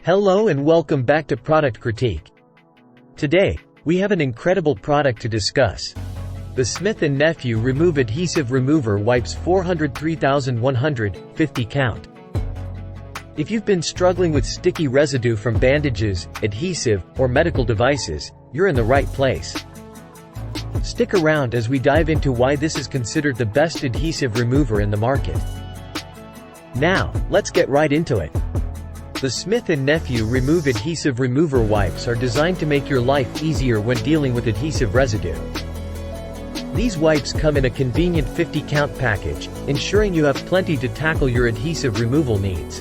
Hello and welcome back to Product Critique. Today, we have an incredible product to discuss. The Smith & Nephew Remove Adhesive Remover Wipes 403,150 count. If you've been struggling with sticky residue from bandages, adhesive, or medical devices, you're in the right place. Stick around as we dive into why this is considered the best adhesive remover in the market. Now, let's get right into it. The Smith & Nephew Remove Adhesive Remover Wipes are designed to make your life easier when dealing with adhesive residue. These wipes come in a convenient 50-count package, ensuring you have plenty to tackle your adhesive removal needs.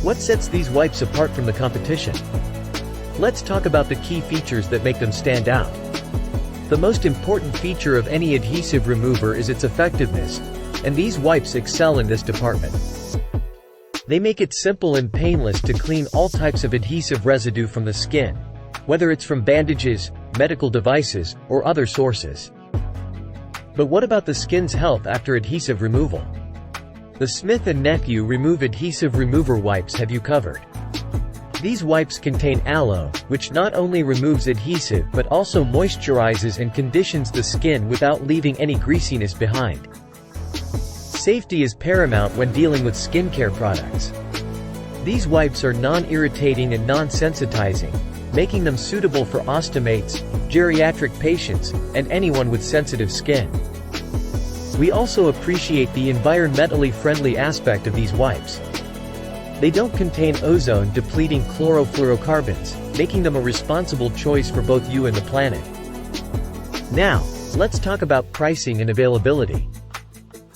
What sets these wipes apart from the competition? Let's talk about the key features that make them stand out. The most important feature of any adhesive remover is its effectiveness, and these wipes excel in this department. They make it simple and painless to clean all types of adhesive residue from the skin, whether it's from bandages, medical devices, or other sources. But what about the skin's health after adhesive removal? The Smith & Nephew Remove Adhesive Remover Wipes have you covered. These wipes contain aloe, which not only removes adhesive but also moisturizes and conditions the skin without leaving any greasiness behind. Safety is paramount when dealing with skincare products. These wipes are non-irritating and non-sensitizing, making them suitable for ostomates, geriatric patients, and anyone with sensitive skin. We also appreciate the environmentally friendly aspect of these wipes. They don't contain ozone-depleting chlorofluorocarbons, making them a responsible choice for both you and the planet. Now, let's talk about pricing and availability.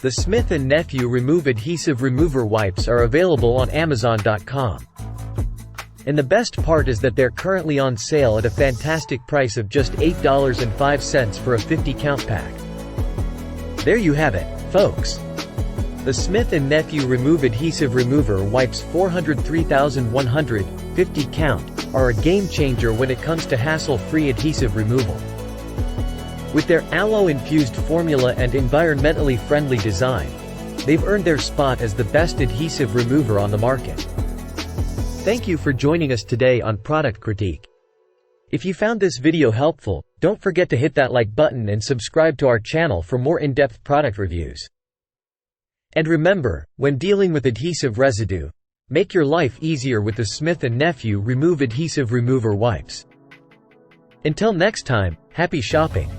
The Smith & Nephew Remove Adhesive Remover Wipes are available on Amazon.com. And the best part is that they're currently on sale at a fantastic price of just $8.05 for a 50-count pack. There you have it, folks. The Smith & Nephew Remove Adhesive Remover Wipes 403,150 count are a game-changer when it comes to hassle-free adhesive removal. With their aloe-infused formula and environmentally friendly design, they've earned their spot as the best adhesive remover on the market. Thank you for joining us today on Product Critique. If you found this video helpful, don't forget to hit that like button and subscribe to our channel for more in-depth product reviews. And remember, when dealing with adhesive residue, make your life easier with the Smith & Nephew Remove Adhesive Remover Wipes. Until next time, happy shopping!